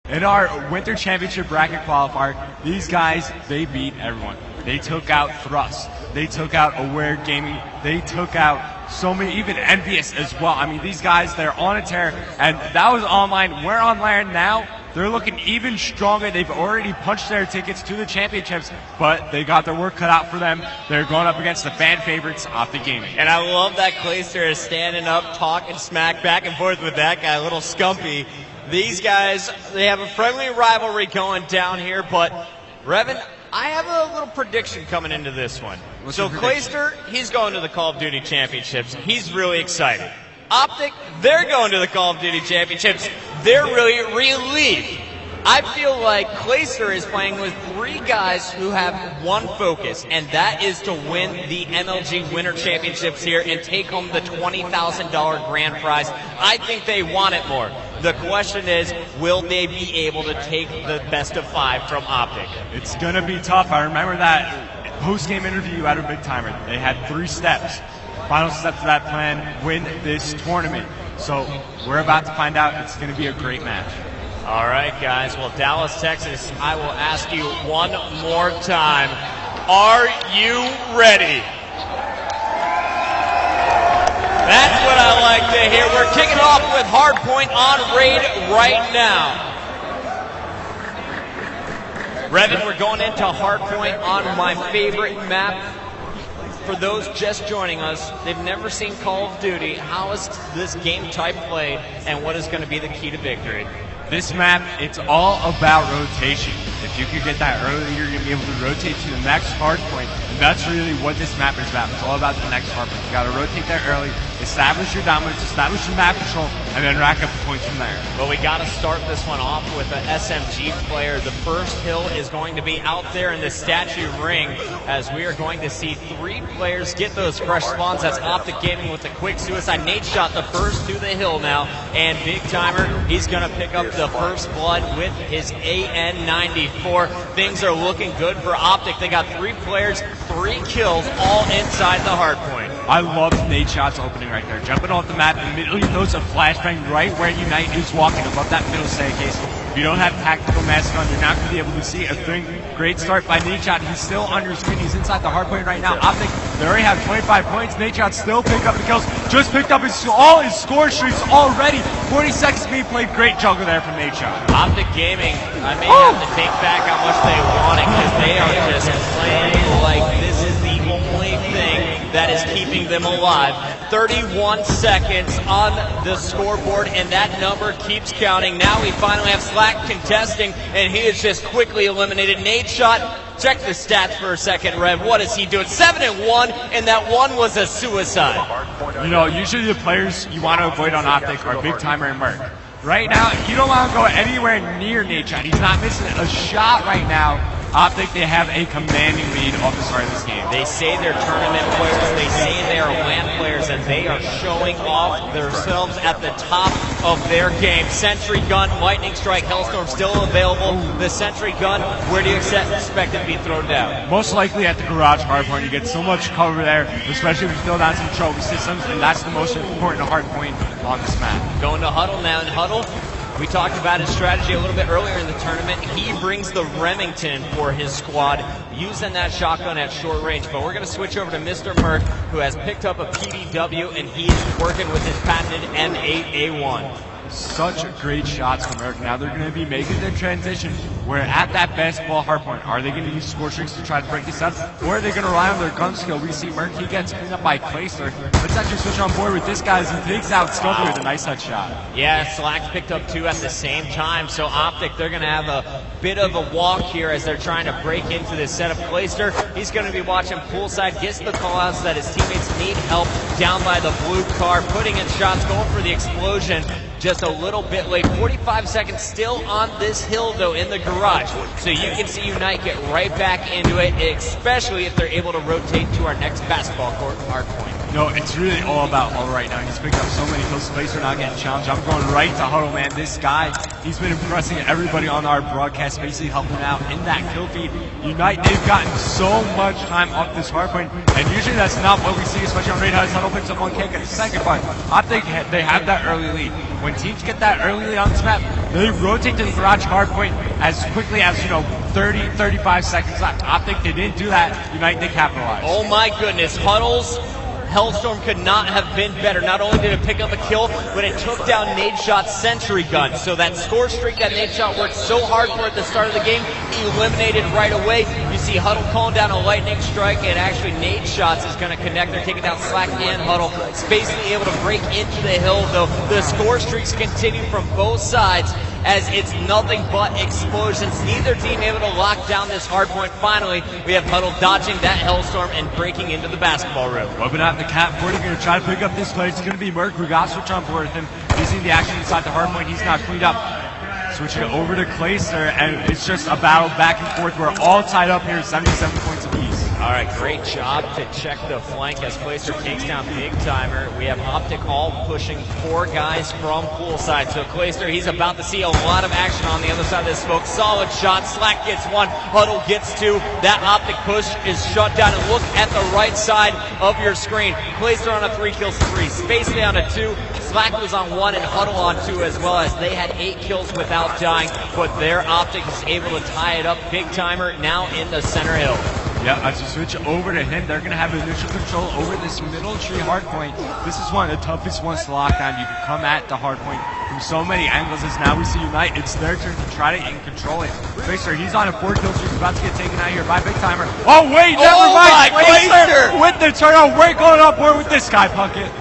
In our Winter Championship bracket qualifier, these guys, they beat everyone. They took out Thrust. They took out Aware Gaming. They took out so many, even Envious as well. I mean, these guys, they're on a tear, and that was online. We're on land now. They're looking even stronger. They've already punched their tickets to the championships, but they got their work cut out for them. They're going up against the fan favorites, OpTic Gaming. And I love that Clayster is standing up, talking smack back and forth with that guy, a little Scumpy. These guys, they have a friendly rivalry going down here, but Revan, I have a little prediction coming into this one. So Clayster, he's going to the Call of Duty Championships. He's really excited. OpTic, they're going to the Call of Duty Championships. They're really relieved. I feel like Clayster is playing with three guys who have one focus, and that is to win the MLG Winter Championships here and take home the $20,000 grand prize. I think they want it more. The question is, will they be able to take the best of 5 from OpTic? It's going to be tough. I remember that post-game interview out of Big Timer. They had 3 steps. Final step to that plan, win this tournament. So we're about to find out. It's going to be a great match. All right, guys. Well, Dallas, Texas, I will ask you one more time. Are you ready? That's what I like to hear. We're kicking off with Hardpoint on raid right now. Revan, we're going into Hardpoint on my favorite map. For those just joining us, they've never seen Call of Duty. How is this game type played, and what is going to be the key to victory? This map, it's all about rotation. If you can get that early, you're going to be able to rotate to the next hard point. And that's really what this map is about. It's all about the next hard point. You got to rotate that early, establish your dominance, establish your map control, and then rack up the points from there. Well, we got to start this one off with an SMG player. The first hill is going to be out there in the statue ring, as we are going to see 3 players get those fresh spawns. That's OpTic Gaming with the quick suicide. Nate shot the first to the hill now, and Big Timer, he's going to pick up the first blood with his AN-94. Things are looking good for OpTic. They got 3 players, 3 kills, all inside the hard point. I love Nate Shot's opening right there. Jumping off the map, immediately throws a flashbang right where Unite is walking above that middle staircase. If you don't have tactical mask on, you're not going to be able to see a thing. Great start by Nate Shot. He's still on your screen. He's inside the hard point right now. OpTic, they already have 25 points. Nate Shot still picked up the kills. Just picked up all his score streaks already. 40 seconds being played. Great juggle there from Nate Shot. OpTic Gaming, I may have to take back how much they want it, because they are just playing like this is the only thing that is keeping them alive. 31 seconds on the scoreboard, and that number keeps counting. Now we finally have Slack contesting, and he is just quickly eliminated. Nate Shot, check the stats for a second, Rev. What is he doing? 7-1, and that one was a suicide. You know, usually the players you want to avoid on OpTic are Big Timer and Merc. Right now, you don't want to go anywhere near Nate Shot. He's not missing a shot right now. OpTic, they have a commanding lead off the start of this game. They say they're tournament players, they say they are LAN players, and they are showing off themselves at the top of their game. Sentry Gun, Lightning Strike, Hellstorm still available. The Sentry Gun, where do you expect it to be thrown down? Most likely at the garage hardpoint. You get so much cover there, especially if you throw down some trophy systems, and that's the most important hardpoint on this map. Going to Huddle now, and Huddle, we talked about his strategy a little bit earlier in the tournament. He brings the Remington for his squad, using that shotgun at short range. But we're going to switch over to Mr. Merc, who has picked up a PDW, and he's working with his patented M8A1. Such great shots from Merc. Now they're going to be making the transition. We're at that basketball hardpoint. Are they going to use score streaks to try to break this up, or are they going to rely on their gun skill? We see Merc, he gets cleaned up by Clayster. Let's actually switch on board with this guy as he takes out Scumpy with a nice headshot. Yeah, Slack picked up 2 at the same time, so OpTic, they're going to have a bit of a walk here as they're trying to break into this setup. Clayster, he's going to be watching poolside, gets the call-outs that his teammates need help down by the blue car, putting in shots, going for the explosion. Just a little bit late. 45 seconds still on this hill, though, in the garage. So you can see Unite get right back into it, especially if they're able to rotate to our next basketball court hard point. No, it's really all about Huddle right now. He's picked up so many kills. Spacer not getting challenged. I'm going right to Huddle, man. This guy, he's been impressing everybody on our broadcast, basically helping out in that kill feed. Unite, they've gotten so much time off this hardpoint, and usually that's not what we see, especially on Raid Highs. Huddle picks up one kick at the second, but I think they have that early lead. When teams get that early lead on this map, they rotate to the garage hardpoint as quickly as, 30, 35 seconds left. I think they didn't do that. Unite, they capitalized. Oh my goodness, Huddle's Hellstorm could not have been better. Not only did it pick up a kill, but it took down Nadeshot's Sentry Gun. So that score streak that Nadeshot worked so hard for at the start of the game, eliminated right away. You see Huddle calling down a lightning strike, and actually Nadeshots is going to connect. They're taking down Slack and Huddle. Spacely able to break into the hill, though the score streaks continue from both sides, as it's nothing but explosions. Neither team able to lock down this hard point. Finally, we have Huddle dodging that Hellstorm and breaking into the basketball room. Open out the Cat 40, going to try to pick up this play. It's going to be Merc. We got switch on board with him. He's in the action inside the hard point. He's not cleaned up. Switching it over to Clayster, and it's just a battle back and forth. We're all tied up here, 77 points apiece. All right, great job to check the flank as Clayster takes down Big Timer. We have OpTic all pushing 4 guys from poolside. So Clayster, he's about to see a lot of action on the other side of this smoke. Solid shot. Slack gets 1. Huddle gets 2. That OpTic push is shut down. And look at the right side of your screen. Clayster on a 3 kills 3. Spacely on a 2. Slack was on 1 and Huddle on 2 as well, as they had 8 kills without dying. But their OpTic is able to tie it up. Big Timer now in the center hill. Yeah, as you switch over to him, they're going to have initial control over this middle tree hardpoint. This is one of the toughest ones to lock down. You can come at the hardpoint from so many angles, as now we see Unite. It's their turn to try to control it. Clayster, he's on a 4 kill streak, he's about to get taken out here by Big Timer. Oh, wait, never mind. Clayster with the turnout. We're going up board with this guy, Puckett.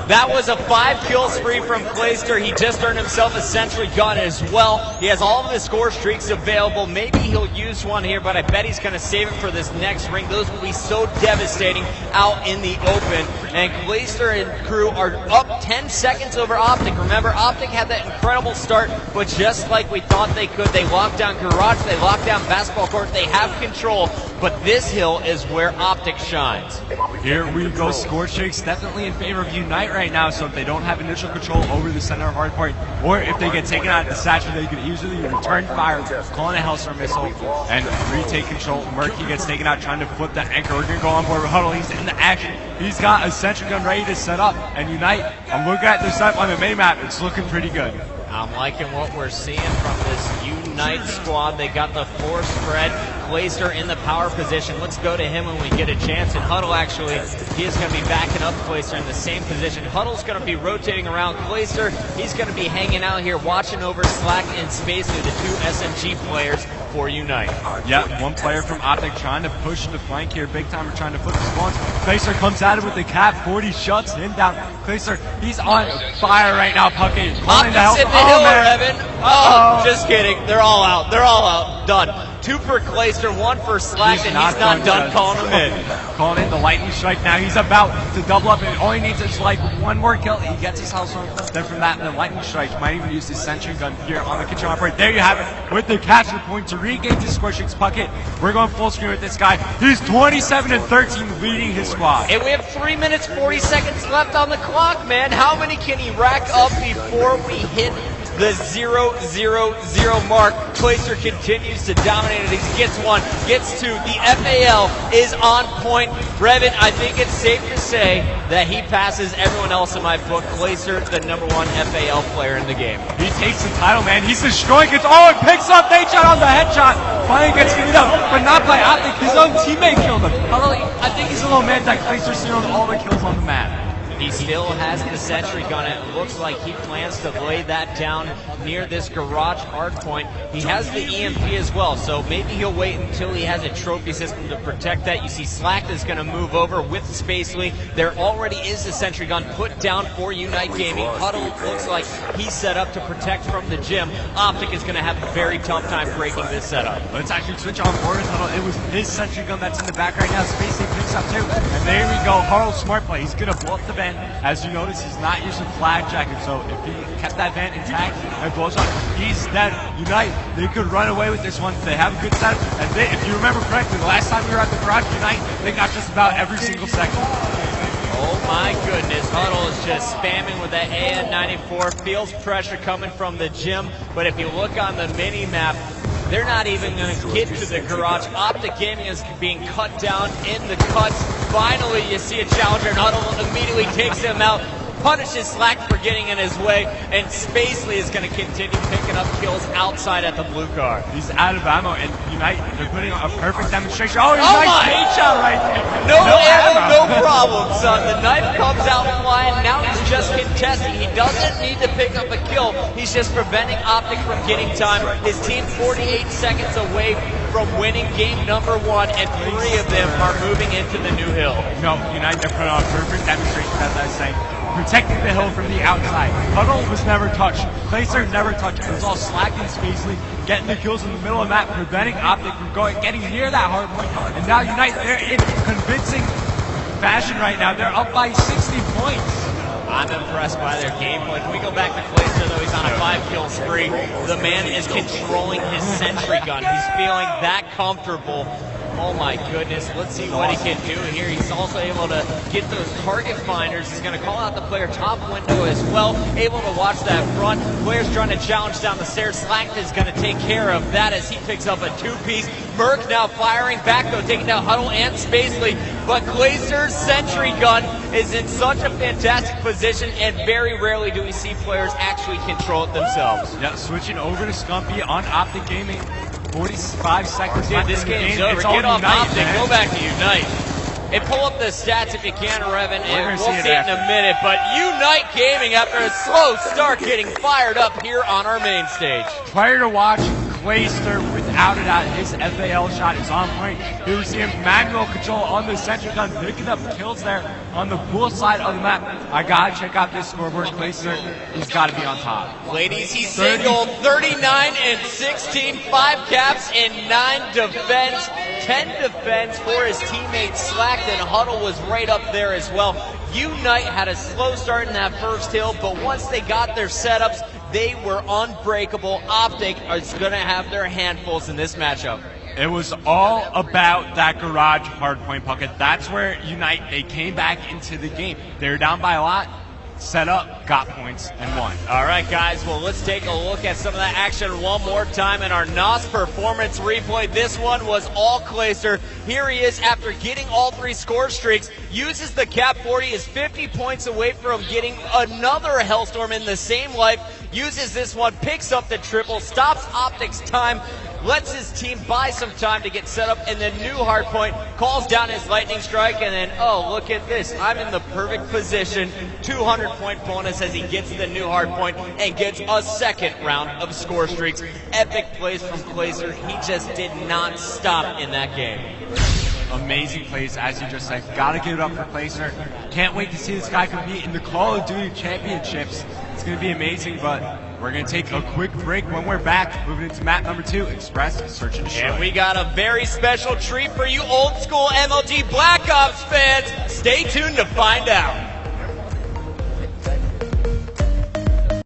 That was a 5 kill spree from Clayster. He just earned himself a Sentry Gun as well. He has all of his score streaks available. Maybe he'll use one here, but I bet he's going to save it for this next ring. Those will be so devastating out in the open. And Clayster and crew are up 10 seconds over OpTic. Remember, OpTic had that incredible start, but just like we thought they could, they locked down Garage, they locked down Basketball Court, they have control. But this hill is where OpTic shines. Here we go. Score streaks definitely in favor of Unite right now. So if they don't have initial control over the center hardpoint, or if they get taken out at the satchel, they can easily return fire, call in a Hellstorm missile, and retake control. Murky gets taken out trying to flip that anchor. We're going to go on board with Huddle. He's in the action. He's got a Sentry Gun ready to set up. And Unite, I'm looking at this setup on the main map. It's looking pretty good. I'm liking what we're seeing from this Unite squad. They got the 4 spread. Clayster in the power position. Let's go to him when we get a chance. And Huddle, actually, he is going to be backing up Clayster in the same position. Huddle's going to be rotating around Clayster. He's going to be hanging out here, watching over Slack and Spacely, the 2 SMG players for Unite. Yeah, 1 player from OpTic trying to push the flank here. Big Timer trying to flip the spawns. Clayster comes at it with the Cat 40, shuts him down. Clayster, he's on fire right now, Puckett. OpTic's in the hill, Evan. Oh, just kidding. They're all out. They're all out. Done. 2 for Clayster, 1 for Slack, and he's not done calling him in. Calling in the lightning strike now. He's about to double up, and all he needs is like 1 more kill. He gets his Hellstorm. Then from that, the lightning strike might even use his Sentry Gun here on the kitchen operator. There you have it, with the capture point to regain the score streaks. Puckett, we're going full screen with this guy. He's 27-13, leading his squad. And we have 3 minutes, 40 seconds left on the clock, man. How many can he rack up before we hit the 0-0-0 mark? Clayster continues to dominate it. He gets 1, gets 2. The FAL is on point. Brevin, I think it's safe to say that he passes everyone else in my book. Clayster, the #1 FAL player in the game. He takes the title, man. He's destroying it. Oh, and picks up Nadeshot on the headshot. Finally gets beat up, but not by OpTic. His own teammate killed him. I think he's a little mad that Clayster's stealing all the kills on the map. He still has the Sentry Gun. It looks like he plans to lay that down near this garage hardpoint. He has the EMP as well, so maybe he'll wait until he has a trophy system to protect that. You see Slack is going to move over with Spacely. There already is the Sentry Gun put down for Unite Gaming. Huddle looks like he's set up to protect from the gym. OpTic is going to have a very tough time breaking this setup. Let's actually switch on board with Huddle. It was his Sentry Gun that's in the back right now. Spacely picks up too, and there we go. Huddle's smart play. He's going to blow up the vent. As you notice, he's not using flag jacket, so if he kept that vent intact and blows up, he's dead. Unite, they could run away with this one. They have a good setup, and if you remember correctly, the last time we were at the garage, Unite, they got just about every single second. Oh my goodness. Huddle is just spamming with that AN94. Feels pressure coming from the gym, but if you look on the mini-map, they're not even going to get to the garage. OpTic Gaming is being cut down in the cuts. Finally, you see a challenger, and Huddle immediately takes him out, punishes Slack for getting in his way, and Spacely is going to continue picking up kills outside at the blue car. He's out of ammo, and Unite, they're putting on a perfect demonstration. Oh, nice hate shot right there. No ammo, no problem, son. The knife comes out flying. Now he's just contesting. He doesn't need to pick up a kill. He's just preventing OpTic from getting time. His team 48 seconds away from winning game number 1, and 3 of them are moving into the new hill. No, Unite, they're putting on a perfect demonstration, as I was saying. Protecting the hill from the outside. Huddle was never touched. Placer never touched. It was all Slack and Spacely getting the kills in the middle of the map, preventing OpTic from getting near that hard point. And now Unite, they're in convincing fashion right now. They're up by 60 points. I'm impressed by their gameplay. Can we go back to Placer, though? He's on a 5-kill spree. The man is controlling his sentry gun. He's feeling that comfortable. Oh my goodness, let's see what he can do here. He's also able to get those target finders. He's going to call out the player top window as well. Able to watch that front. Player's trying to challenge down the stairs. Slack is going to take care of that as he picks up a 2-piece. Merc now firing back though, taking down Huddle and Spacely. But Glacer's sentry gun is in such a fantastic position, and very rarely do we see players actually control it themselves. Yeah, switching over to Scumpy on OpTic Gaming. 45 seconds left. This game's over. Get off OpTic. Go back to Unite. And pull up the stats if you can, Revan, and we'll see it in a minute. But Unite Gaming, after a slow start, getting fired up here on our main stage. Player to watch, Glacer, without a doubt, his FAL shot is on point. Here we see him manual control on the sentry gun, picking up kills there on the pool side of the map. I gotta check out this scoreboard. Glacer, he's gotta be on top. Ladies, he singled 39 and 16, 5 caps and 9 defense. 10 defense for his teammate Slack, and Huddle was right up there as well. Unite had a slow start in that first hill, but once they got their setups, they were unbreakable. OpTic is going to have their handfuls in this matchup. It was all about that garage hardpoint bucket. That's where Unite, they came back into the game. They were down by a lot, set up, got points, and won. All right, guys, well, let's take a look at some of that action one more time in our NOS performance replay. This one was all Glacer. Here he is after getting all 3 score streaks, uses the cap 40, is 50 points away from getting another Hellstorm in the same life, uses this one, picks up the triple, stops OpTic's time, lets his team buy some time to get set up in the new hard point, calls down his lightning strike, and then, oh, look at this. I'm in the perfect position. 200-point bonus as he gets the new hard point and gets a second round of score streaks. Epic plays from Glacer. He just did not stop in that game. Amazing plays, as you just said. Gotta give it up for Glacer. Can't wait to see this guy compete in the Call of Duty Championships. It's going to be amazing, but we're going to take a quick break. When we're back, moving into map number 2, Express Search and Destroy. And we got a very special treat for you old school MLG Black Ops fans. Stay tuned to find out.